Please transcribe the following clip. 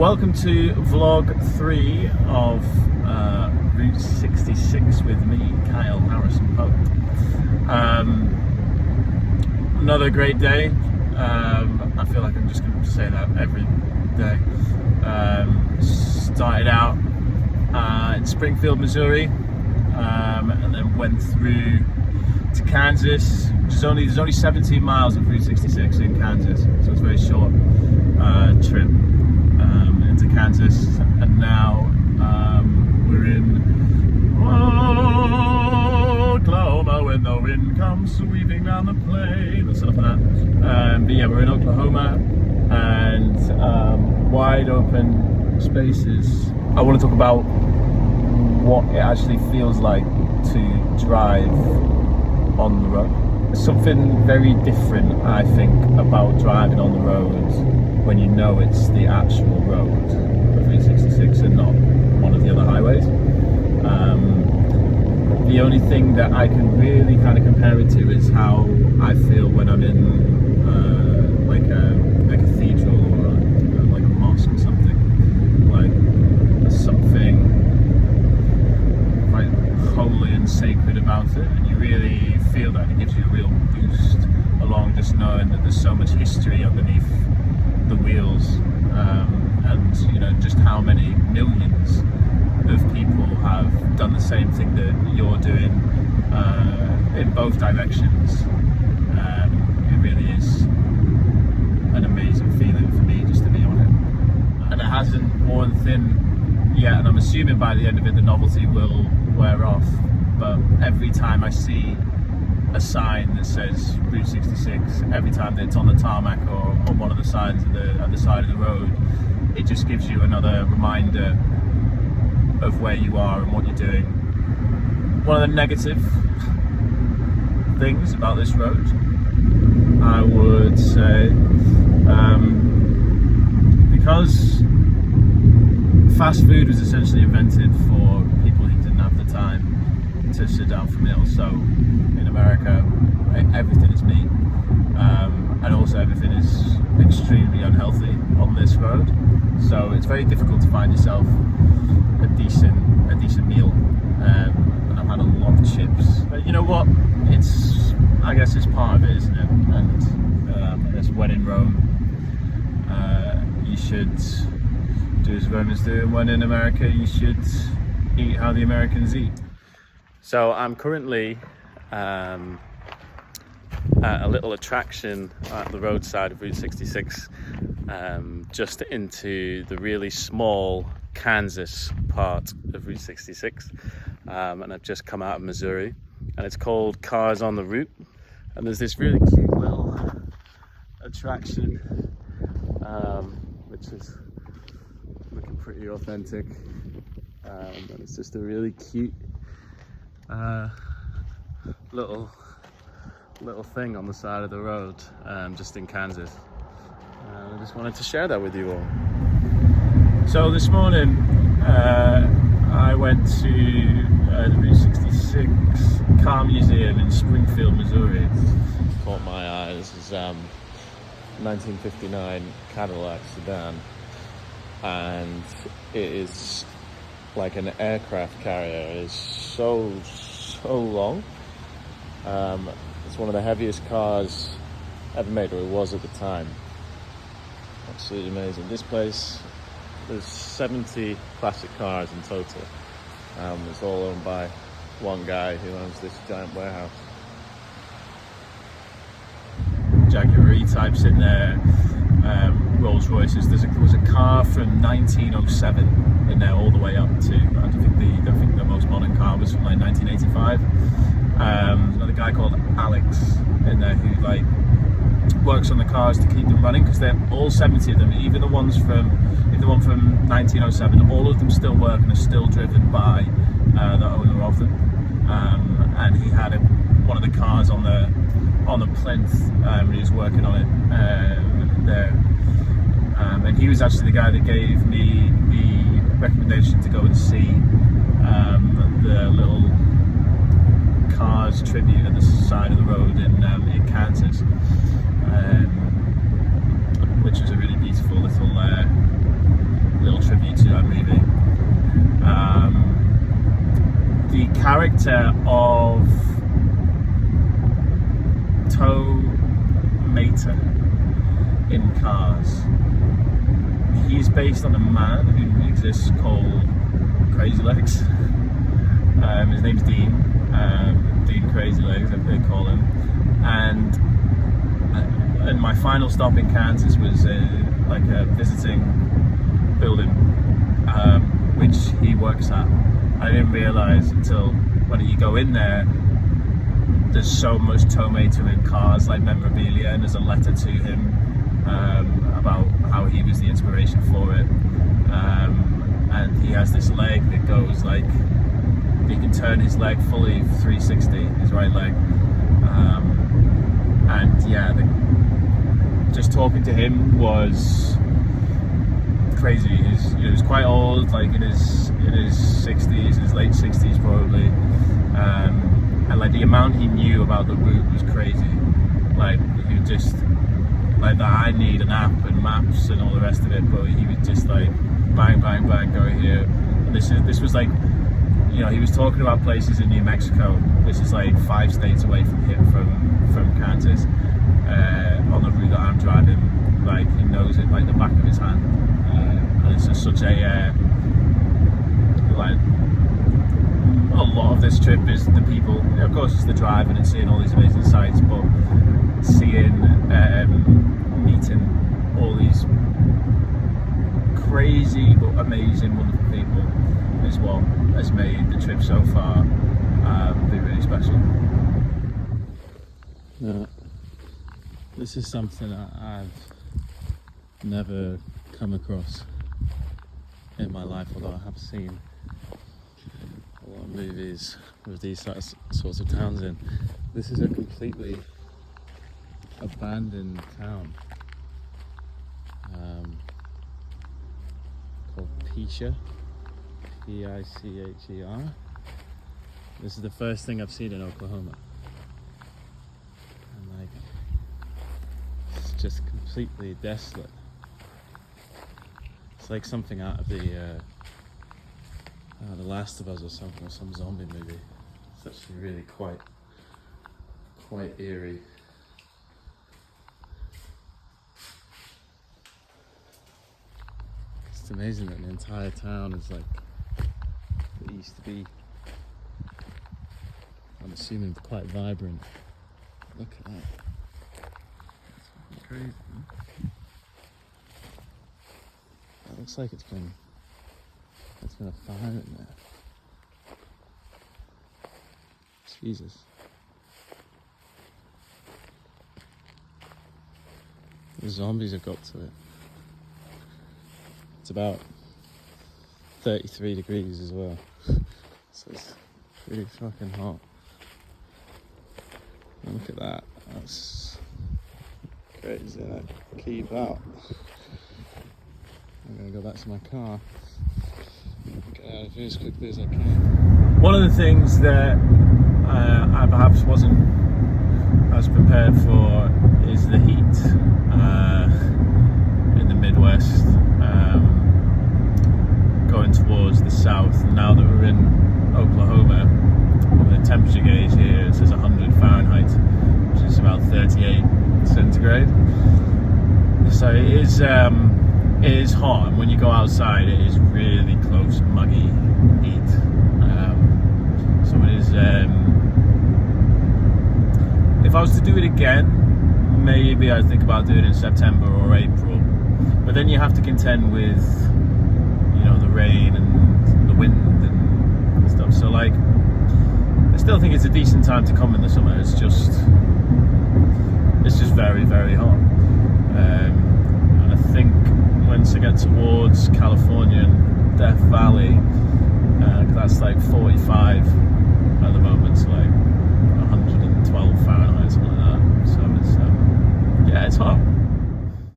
Welcome to vlog 3 of Route 66 with me, Kyle Harrison Pope. Another great day. I feel like I'm just going to say that every day. Started out in Springfield, Missouri, and then went through to Kansas. There's only 17 miles of Route 66 in Kansas, so it's a very short trip into Kansas, and now we're in Oklahoma when the wind comes sweeping down the plain and stuff like that. But yeah, we're in Oklahoma and wide open spaces. I want to talk about what it actually feels like to drive on the road. There's something very different, I think, about driving on the road when you know it's the actual road of 366 and not one of the other highways. The only thing that I can really kind of compare it to is how I feel when I'm in like a cathedral or like a mosque or something. Like there's something quite holy and sacred about it, and you really feel that. It gives you a real boost along just knowing that there's so much history underneath the wheels, and you know just how many millions of people have done the same thing that you're doing in both directions. It really is an amazing feeling for me just to be on it, and it hasn't worn thin yet, and I'm assuming by the end of it the novelty will wear off. But every time I see a sign that says Route 66, every time that it's on the tarmac or on one of the signs at the side of the road, it just gives you another reminder of where you are and what you're doing. One of the negative things about this road, I would say, because fast food was essentially invented for people who didn't have the time to sit down for meals. So in America, everything is meat, and also everything is extremely unhealthy on this road. So it's very difficult to find yourself a decent meal. And I've had a lot of chips. But you know what? I guess it's part of it, isn't it? And it's when in Rome, you should do as Romans do, and when in America, you should eat how the Americans eat. So I'm currently at a little attraction at the roadside of Route 66, just into the really small Kansas part of Route 66, and I've just come out of Missouri, and it's called Cars on the Route, and there's this really cute little attraction, which is looking pretty authentic, and it's just a really cute little thing on the side of the road, just in Kansas. I just wanted to share that with you all. So this morning I went to the Route 66 Car Museum in Springfield, Missouri. Caught my eye. This is 1959 Cadillac sedan, and it is like an aircraft carrier. It is so long. It's one of the heaviest cars ever made, or it was at the time. Absolutely amazing. This place, there's 70 classic cars in total. It's all owned by one guy who owns this giant warehouse. Jaguar E-types in there, Rolls Royces. There was a car from 1907 in there all the way up to, I think the most modern car was from like 1985. Another guy called Alex in there who like works on the cars to keep them running, because they're all 70 of them, even the one from 1907, all of them still work and are still driven by the owner of them. And he had one of the cars on the plinth, and he was working on it there. And he was actually the guy that gave me the recommendation to go and see the little Cars tribute at the side of the road in Kansas, which was a really beautiful little character of Tow Mater in Cars. He's based on a man who exists called Crazy Legs. His name's Dean. Dean Crazy Legs, they call him. And my final stop in Kansas was like a visiting building, which he works at. I didn't realise until when you go in there, there's so much Tow Mater in Cars, like memorabilia, and there's a letter to him about how he was the inspiration for it. And he has this leg that goes like, he can turn his leg fully 360, his right leg. And yeah, just talking to him was crazy. He was quite old, like in his 60s, his late 60s probably. And like the amount he knew about the route was crazy. Like he would just like that. I need an app and maps and all the rest of it, but he would just like bang, bang, bang, go here. And this was like, you know, he was talking about places in New Mexico. This is like 5 states away from here, from Kansas, on the route that I'm driving. Like he knows it like the back of his hand, and it's just such a like. A lot of this trip is the people. Of course, it's the driving and seeing all these amazing sights, but seeing, meeting all these crazy but amazing, wonderful people is what has made the trip so far be really special. Yeah. This is something I've never come across in my life, although I have seen a lot of movies with these sorts of towns in. This is a completely abandoned town called Picher, Picher. This is the first thing I've seen in Oklahoma, and like it's just completely desolate. It's like something out of The Last of Us or something, or some zombie movie. It's actually really quite eerie. It's amazing that the entire town is like, it used to be, I'm assuming, quite vibrant. Look at that. It's crazy. It looks like it's been a fire in there. Jesus. The zombies have got to it. It's about 33 degrees as well. So it's pretty fucking hot. And look at that. That's crazy. I keep out. I'm gonna go back to my car. Get out of here as quickly as I can. One of the things that I perhaps wasn't as prepared for is the heat in the Midwest, going towards the south. Now that we're in Oklahoma, the temperature gauge here says 100 Fahrenheit, which is about 38 centigrade. So it is hot, and when you go outside it is really close, muggy heat. So it is, if I was to do it again, maybe I'd think about doing it in September or April, but then you have to contend with, you know, the rain and the wind and stuff. So like, I still think it's a decent time to come in the summer. It's just very, very hot. And I think once I get towards California and